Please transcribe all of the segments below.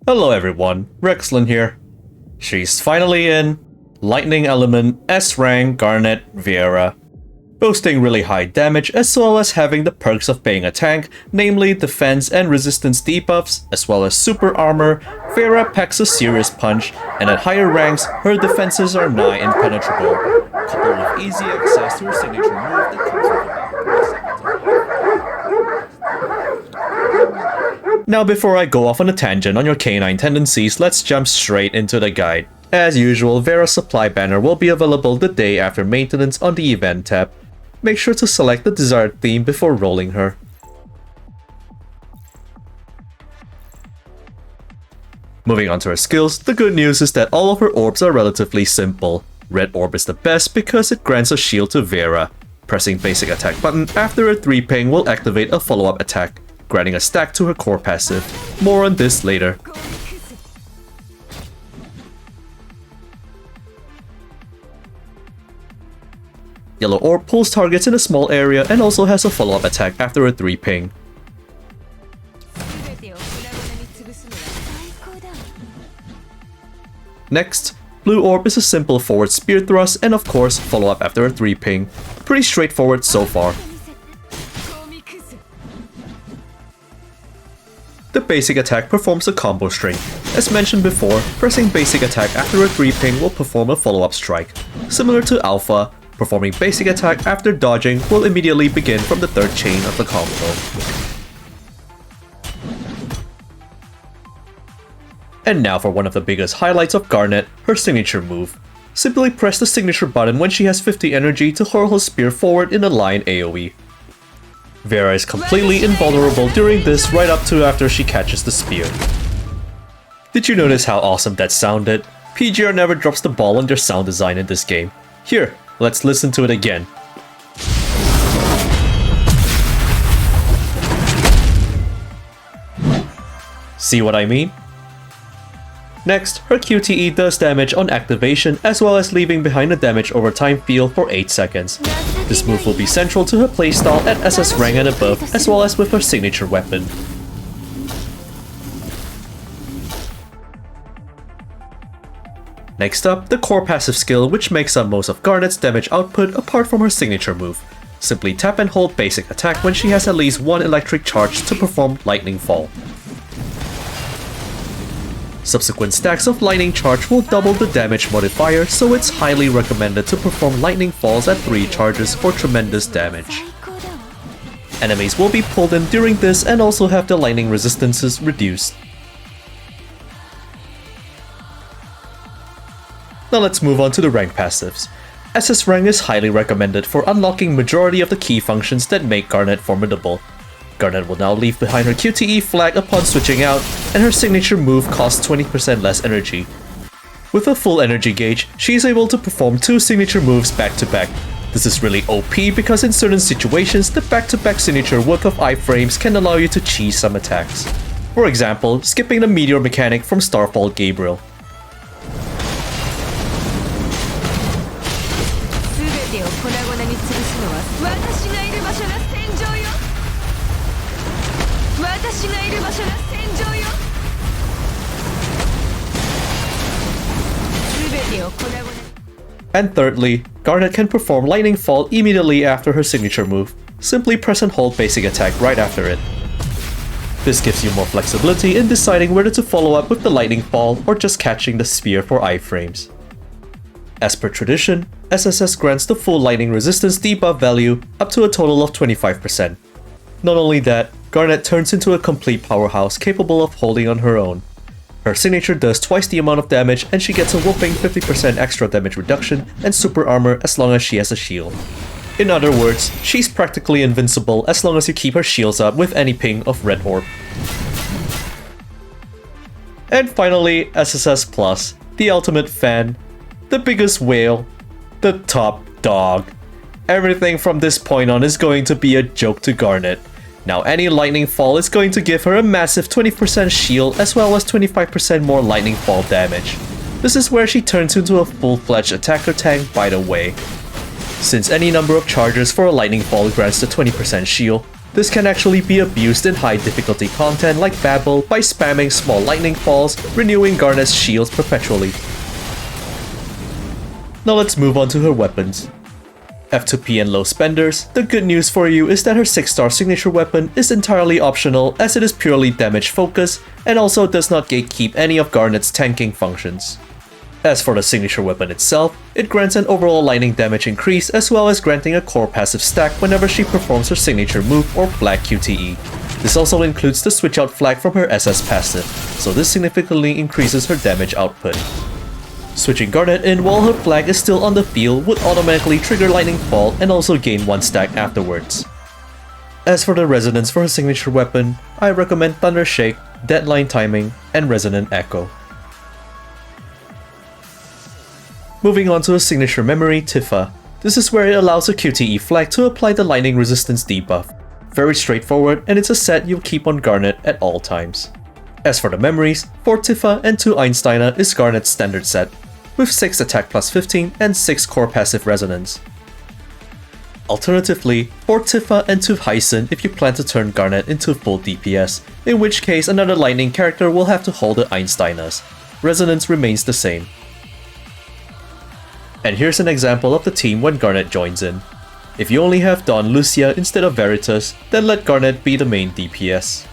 Hello everyone, Rexlent here. She's finally in. Lightning Element, S-Rank, Garnet, Vera. Boasting really high damage as well as having the perks of being a tank, namely defense and resistance debuffs, as well as super armor. Vera packs a serious punch, and at higher ranks, her defenses are nigh impenetrable, coupled with easy access to her signature move that comes with Now before I go off on a tangent on your canine tendencies, let's jump straight into the guide. As usual, Vera's supply banner will be available the day after maintenance on the event tab. Make sure to select the desired theme before rolling her. Moving on to her skills, the good news is that all of her orbs are relatively simple. Red orb is the best because it grants a shield to Vera. Pressing basic attack button after a 3 ping will activate a follow-up attack, granting a stack to her core passive. More on this later. Yellow orb pulls targets in a small area and also has a follow-up attack after a 3 ping. Next, blue orb is a simple forward spear thrust and of course follow-up after a 3 ping. Pretty straightforward so far. The basic attack performs a combo string. As mentioned before, pressing basic attack after a 3 ping will perform a follow-up strike. Similar to Alpha, performing basic attack after dodging will immediately begin from the third chain of the combo. And now for one of the biggest highlights of Garnet, her signature move. Simply press the signature button when she has 50 energy to hurl her spear forward in a line AoE. Vera is completely invulnerable during this right up to after she catches the spear. Did you notice how awesome that sounded? PGR never drops the ball on their sound design in this game. Here, let's listen to it again. See what I mean? Next, her QTE does damage on activation as well as leaving behind a damage over time field for 8 seconds. This move will be central to her playstyle at SS rank and above, as well as with her signature weapon. Next up, the core passive skill, which makes up most of Garnet's damage output apart from her signature move. Simply tap and hold basic attack when she has at least one electric charge to perform Lightning Fall. Subsequent stacks of Lightning Charge will double the damage modifier, so it's highly recommended to perform Lightning Falls at 3 charges for tremendous damage. Enemies will be pulled in during this and also have the lightning resistances reduced. Now let's move on to the rank passives. SS rank is highly recommended for unlocking majority of the key functions that make Garnet formidable. Garnet will now leave behind her QTE flag upon switching out, and her signature move costs 20% less energy. With a full energy gauge, she is able to perform 2 signature moves back to back. This is really OP because in certain situations, the back-to-back signature worth of iframes can allow you to cheese some attacks. For example, skipping the meteor mechanic from Starfall Gabriel. And thirdly, Garnet can perform Lightning Fall immediately after her signature move. Simply press and hold basic attack right after it. This gives you more flexibility in deciding whether to follow up with the Lightning Fall or just catching the spear for iframes. As per tradition, SSS grants the full lightning resistance debuff value up to a total of 25%. Not only that, Garnet turns into a complete powerhouse capable of holding on her own. Her signature does twice the amount of damage and she gets a whopping 50% extra damage reduction and super armor as long as she has a shield. In other words, she's practically invincible as long as you keep her shields up with any ping of red orb. And finally, SSS Plus, the ultimate fan, the biggest whale, the top dog. Everything from this point on is going to be a joke to Garnet. Now any Lightning Fall is going to give her a massive 20% shield as well as 25% more Lightning Fall damage. This is where she turns into a full-fledged attacker tank by the way. Since any number of charges for a Lightning Fall grants the 20% shield, This can actually be abused in high difficulty content like Babel by spamming small lightning falls, renewing Garnet's shields perpetually. Now let's move on to her weapons. F2P and low spenders, the good news for you is that her 6-star signature weapon is entirely optional as it is purely damage focused and also does not gatekeep any of Garnet's tanking functions. As for the signature weapon itself, it grants an overall lightning damage increase as well as granting a core passive stack whenever she performs her signature move or flag QTE. This also includes the switch out flag from her SS passive, so this significantly increases her damage output. Switching Garnet in while her flag is still on the field would automatically trigger Lightning Fall and also gain 1 stack afterwards. As for the resonance for her signature weapon, I recommend Thunder Shake, Deadline Timing, and Resonant Echo. Moving on to a signature memory, Tifa. This is where it allows a QTE flag to apply the lightning resistance debuff. Very straightforward, and it's a set you'll keep on Garnet at all times. As for the memories, for Tifa and 2 Einsteiner is Garnet's standard set, with 6 attack plus 15 and 6 core passive resonance. Alternatively, for Tifa and 2 Hyson if you plan to turn Garnet into full DPS, in which case another lightning character will have to hold the Einsteiners. Resonance remains the same. And here's an example of the team when Garnet joins in. If you only have Dawn Lucia instead of Veritas, then let Garnet be the main DPS.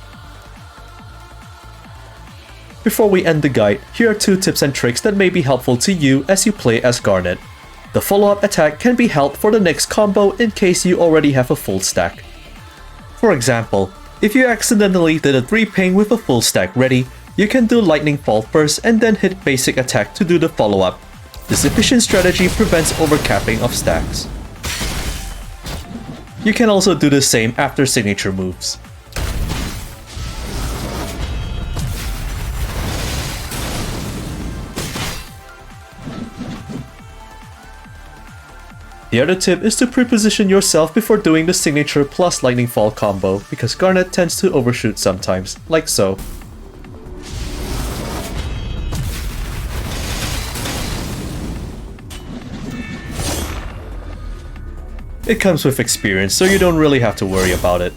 Before we end the guide, here are 2 tips and tricks that may be helpful to you as you play as Garnet. The follow-up attack can be held for the next combo in case you already have a full stack. For example, if you accidentally did a 3-ping with a full stack ready, you can do Lightning Fall first and then hit basic attack to do the follow-up. This efficient strategy prevents overcapping of stacks. You can also do the same after signature moves. The other tip is to pre-position yourself before doing the signature plus Lightning Fall combo because Garnet tends to overshoot sometimes, like so. It comes with experience, so you don't really have to worry about it.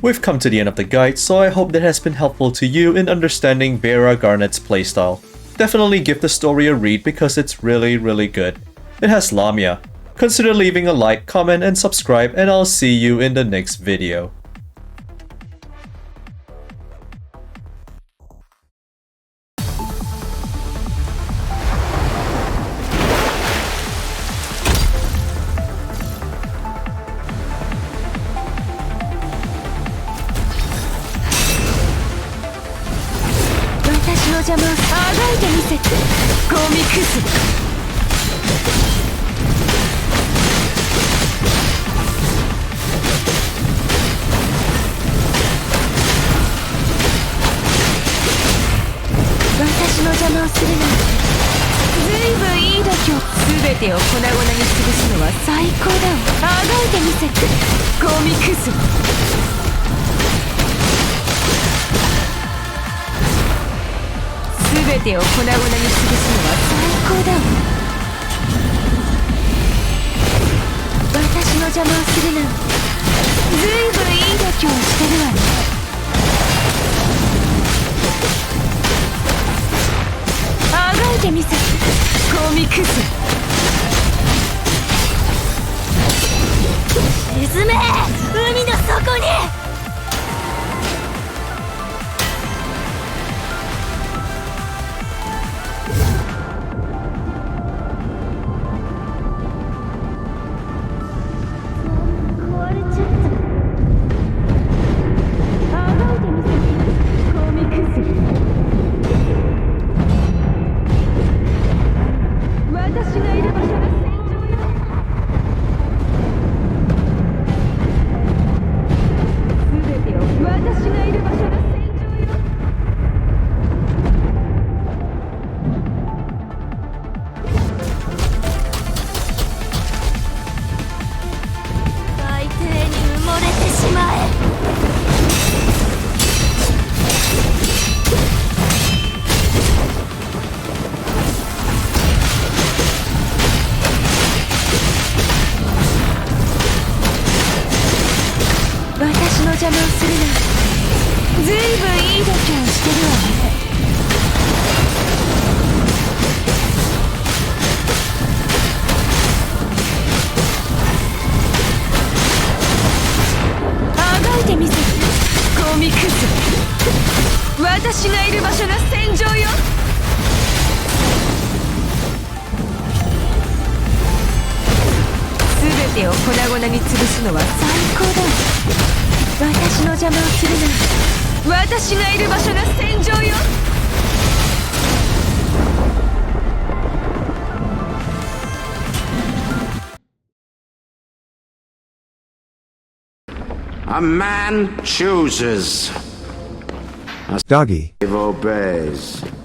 We've come to the end of the guide, so I hope that has been helpful to you in understanding Vera Garnet's playstyle. Definitely give the story a read because it's really good. It has Lamia. Consider leaving a like, comment, and subscribe, and I'll see you in the next video. 邪魔をするな。ずいぶんいい度胸してるわね。あがいてみせる。コミクズ。私がいる場所が戦場よ。全てを粉々に潰すのは最高だ。私の邪魔をするな。私がいる場所が戦場よ。A man chooses. Doggy. A slave obeys.